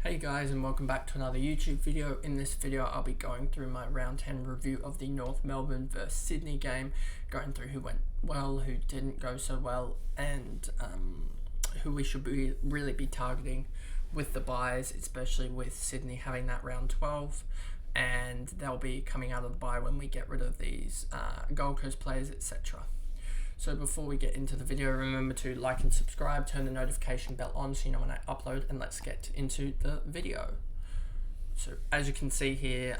Hey guys, and welcome back to another YouTube video. In this video I'll be going through my round 10 review of the North Melbourne vs Sydney game, going through who went well, who didn't go so well, and who we should really be targeting with the buys, especially with Sydney having that round 12, and they'll be coming out of the buy when we get rid of these Gold Coast players, etc. So before we get into the video, remember to like and subscribe, turn the notification bell on so you know when I upload, and let's get into the video. So as you can see here,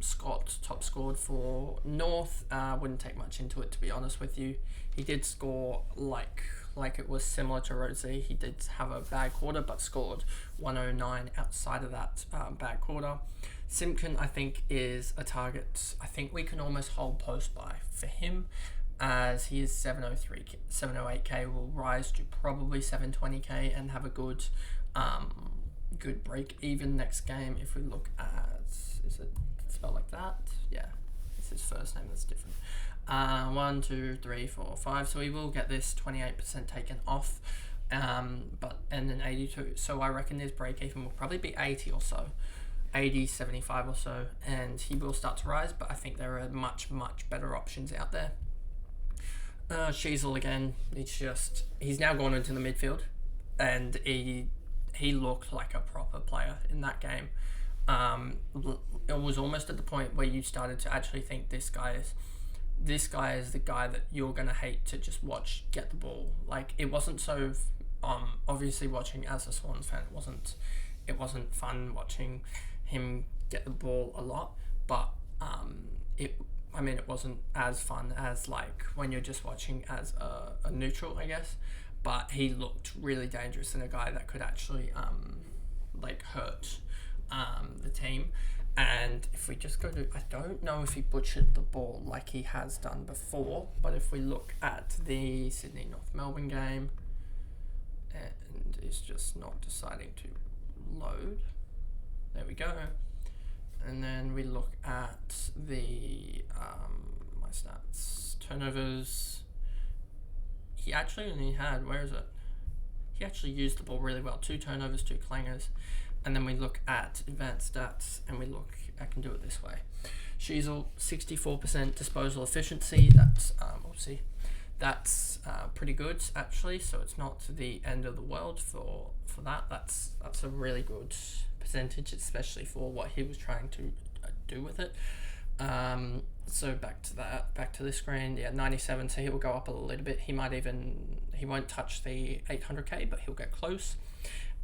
Scott top scored for North. Wouldn't take much into it, to be honest with you. He did score like it was similar to Rosie. He did have a bad quarter, but scored 109 outside of that bad quarter. Simpkin, I think, is a target. I think we can almost hold post buy for him, as he is 708k, will rise to probably 720k and have a good break even next game. If we look at, is it spelled like that? Yeah, it's his first name that's different. 1, 2, 3, 4, 5. So he will get this 28% taken off, and then 82. So I reckon his break even will probably be 80 or so. 80, 75 or so, and he will start to rise, but I think there are much better options out there. Sheasel again, he's now gone into the midfield, and he looked like a proper player in that game. It was almost at the point where you started to actually think this guy is the guy that you're gonna hate to just watch get the ball. Like, it wasn't so obviously, watching as a Swans fan, it wasn't fun watching him get the ball a lot, but it wasn't as fun as like when you're just watching as a neutral, I guess. But he looked really dangerous and a guy that could actually hurt the team. And if we just go to, I don't know if he butchered the ball like he has done before, but if we look at the Sydney North Melbourne game, and it's just not deciding to load. There we go. And then we look at the my stats, turnovers. He actually only had, where is it? He actually used the ball really well. 2 turnovers, 2 clangers. And then we look at advanced stats, and we look, I can do it this way. Sheasel, 64% disposal efficiency. That's we'll see. That's pretty good actually. So it's not the end of the world for that. That's a really good percentage, especially for what he was trying to do with it. So back to the screen. Yeah, 97. So he will go up a little bit. He won't touch the 800k, but he'll get close,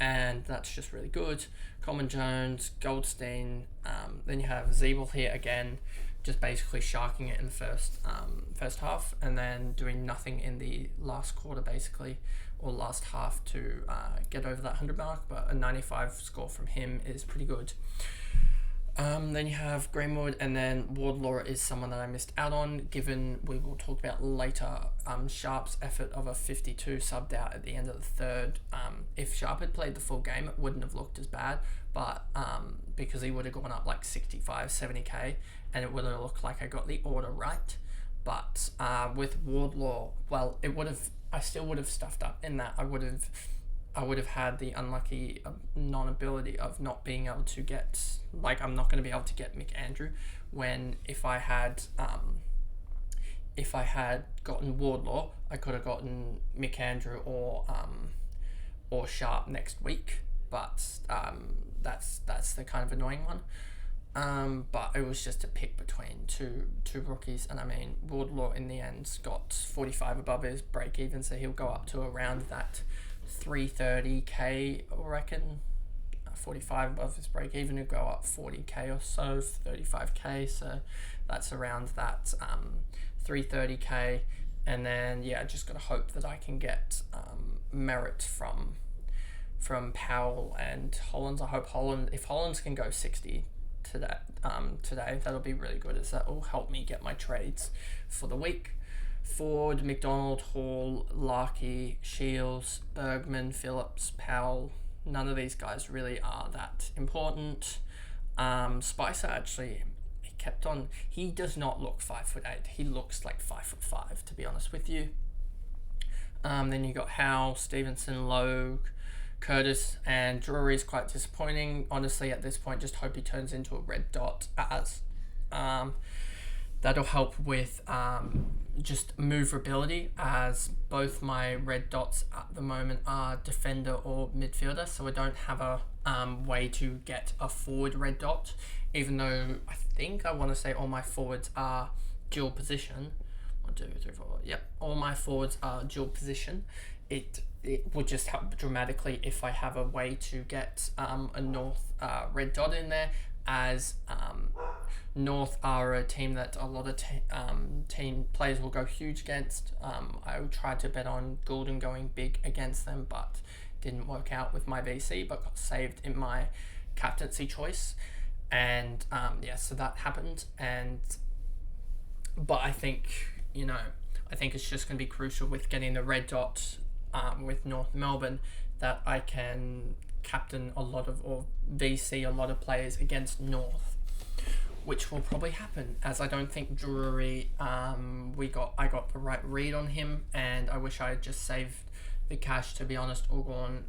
and that's just really good. Coleman Jones, Goldstein. Then you have Zeeble here again, just basically sharking it in the first half, and then doing nothing in the last quarter, basically, or last half to get over that 100 mark. But a 95 score from him is pretty good. Then you have Greenwood, and then Wardlaw is someone that I missed out on, given we will talk about later Sharp's effort of a 52 subbed out at the end of the third. If Sharp had played the full game, it wouldn't have looked as bad, but because he would have gone up like 65, 70k, and it would have looked like I got the order right. But with Wardlaw, well, I still would have stuffed up in that I would have had the unlucky non-ability of not being able to get, like, I'm not going to be able to get Mick Andrew, when if I had gotten Wardlaw, I could have gotten Mick Andrew or Sharp next week. But that's the kind of annoying one. But it was just a pick between two rookies, and Wardlaw in the end got 45 above his break even, so he'll go up to around that 330k, I reckon. 45 above his break even, he'll go up 40k or so, 35k, so that's around that 330k. And then yeah, just gotta hope that I can get merit from Powell and Hollands. I hope if Hollands can go 60 today, that'll be really good, as that will help me get my trades for the week. Ford, McDonald, Hall, Larkey, Shields, Bergman, Phillips, Powell, none of these guys really are that important. Spicer, actually, he does not look 5'8", he looks like 5'5", to be honest with you. Then you got Howe, Stevenson, Logue, Curtis and Drury is quite disappointing. Honestly, at this point, just hope he turns into a red dot, as that'll help with just movability, as both my red dots at the moment are defender or midfielder, so I don't have a way to get a forward red dot, even though I think I want to say all my forwards are dual position. 1, 2, 3, 4. Yep, all my forwards are dual position. It would just help dramatically if I have a way to get a North red dot in there, as North are a team that a lot of team players will go huge against. I tried to bet on Gulden going big against them, but didn't work out with my VC, but got saved in my captaincy choice. And so that happened. But I think, I think it's just going to be crucial with getting the red dot with North Melbourne, that I can captain or VC a lot of players against North, which will probably happen, as I don't think Drury, I got the right read on him, and I wish I had just saved the cash, to be honest, or gone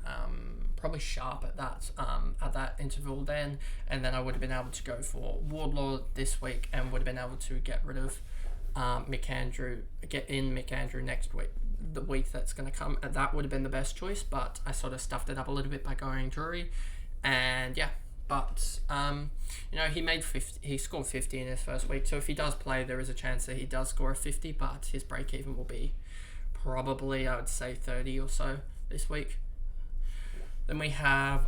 probably sharp at that interval then, and then I would have been able to go for Wardlaw this week and would have been able to get rid of get in McAndrew next week, the week that's going to come. That would have been the best choice, but I sort of stuffed it up a little bit by going Drury, and but he made 50. He scored 50 in his first week, so if he does play, there is a chance that he does score a 50, but his break even will be probably, I would say, 30 or so this week. Then we have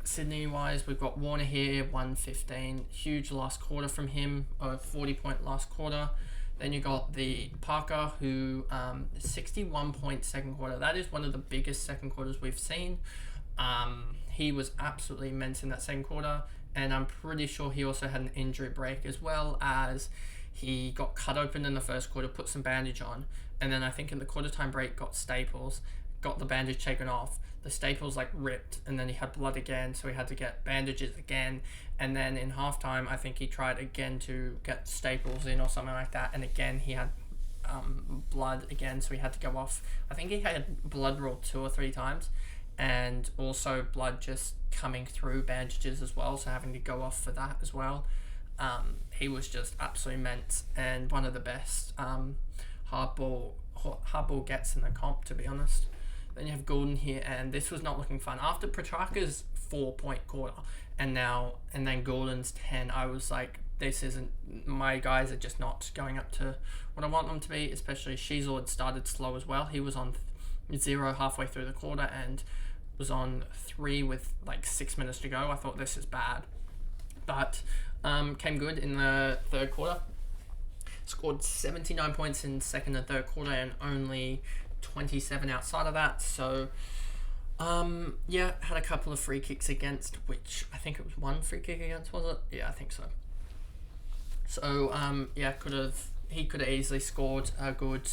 Sydney wise, we've got Warner here, 115, huge last quarter from him, a 40-point last quarter. Then you got the Parker, who 61-point second quarter. That is one of the biggest second quarters we've seen. He was absolutely immense in that second quarter, and I'm pretty sure he also had an injury break, as well as he got cut open in the first quarter, put some bandage on, and then I think in the quarter time break got staples, got the bandage taken off. The staples ripped, and then he had blood again, so he had to get bandages again. And then in halftime, I think he tried again to get staples in or something like that, and again he had blood again, so he had to go off. I think he had blood ruled 2 or 3 times, and also blood just coming through bandages as well, so having to go off for that as well. He was just absolutely immense, and one of the best hardball gets in the comp, to be honest. Then you have Gulden here, and this was not looking fun. After Petrarca's 4-point quarter, and then Gulden's 10, I was like, this isn't, my guys are just not going up to what I want them to be, especially Sheasel had started slow as well. He was on 0 halfway through the quarter and was on 3 with 6 minutes to go. I thought, this is bad. But came good in the third quarter. Scored 79 points in second and third quarter, and only 27 outside of that. So had a couple of free kicks against, which I think it was 1 free kick against, was it? Yeah, I think so. So he could have easily scored a good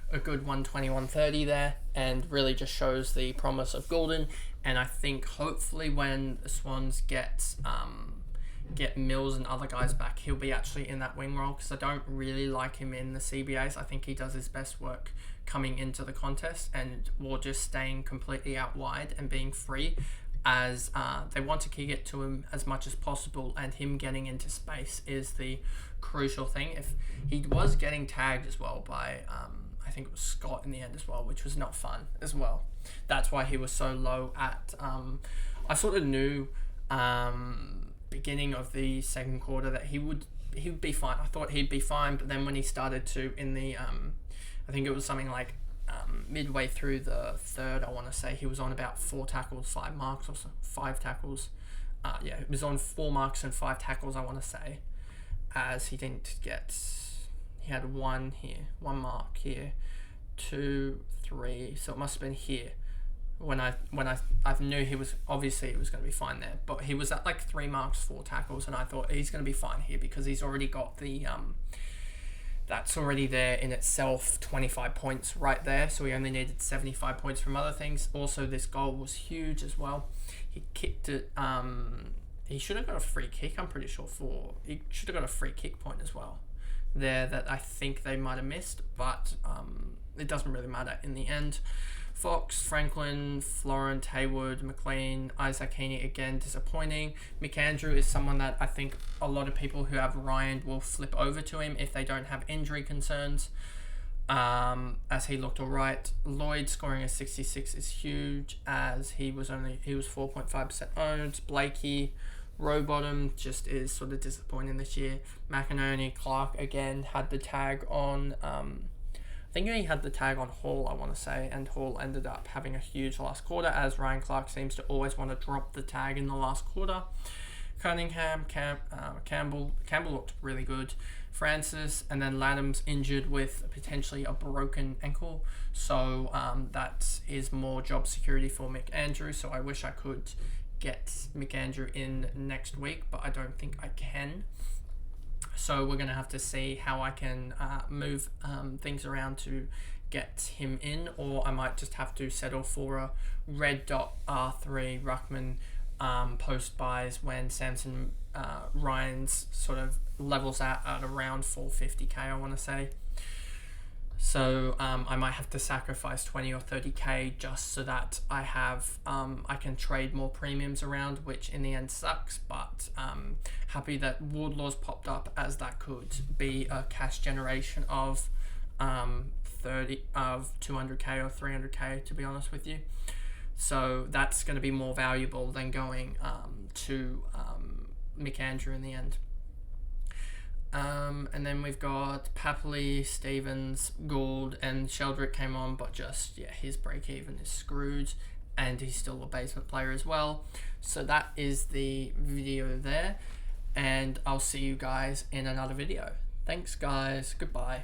120, 130 there, and really just shows the promise of Gulden. And I think hopefully when the Swans get Mills and other guys back, he'll be actually in that wing role, because I don't really like him in the CBAs. I think he does his best work coming into the contest, or just staying completely out wide and being free, as they want to kick it to him as much as possible, and him getting into space is the crucial thing. If he was getting tagged as well by I think it was Scott in the end as well, which was not fun as well. That's why he was so low at I sort of knew beginning of the second quarter that he would be fine. I thought he'd be fine, but then when he started to, in the I think it was something like midway through the third, I want to say, he was on about 4 tackles, 5 marks, or 5 tackles. It was on 4 marks and 5 tackles, I want to say, as he didn't get, he had 1 mark here, 2, 3, so it must have been here. When I knew he was, obviously it was going to be fine there, but he was at 3 marks, 4 tackles, and I thought he's going to be fine here, because he's already got the that's already there in itself, 25 points right there, so he only needed 75 points from other things. Also, this goal was huge as well. He kicked it, he should have got a free kick, I'm pretty sure, he should have got a free kick point as well there that I think they might have missed, but it doesn't really matter in the end. Fox, Franklin, Florent, Hayward, McLean, Isaac Heaney, again, disappointing. McAndrew is someone that I think a lot of people who have Ryan will flip over to him if they don't have injury concerns, as he looked alright. Lloyd scoring a 66 is huge, as he was 4.5% owned. Blakey, Rowbottom just is sort of disappointing this year. McInerney, Clark again had the tag on, I think he had the tag on Hall, I want to say, and Hall ended up having a huge last quarter, as Ryan Clark seems to always want to drop the tag in the last quarter. Cunningham, Campbell looked really good. Francis, and then Laddam's injured with potentially a broken ankle, so that is more job security for McAndrew, so I wish I could get McAndrew in next week, but I don't think I can. So we're going to have to see how I can move things around to get him in, or I might just have to settle for a red dot R3 Ruckman post buys when Samson Ryan's sort of levels out at around 450k, I want to say. So I might have to sacrifice 20 or 30k just so that I have I can trade more premiums around, which in the end sucks, but happy that Wardlaw's popped up, as that could be a cash generation of 200k or 300k, to be honest with you. So that's going to be more valuable than going to McAndrew in the end. And then we've got Papley, Stevens, Gould, and Sheldrick came on, but just, yeah, his break-even is screwed, and he's still a basement player as well. So that is the video there, and I'll see you guys in another video. Thanks, guys. Goodbye.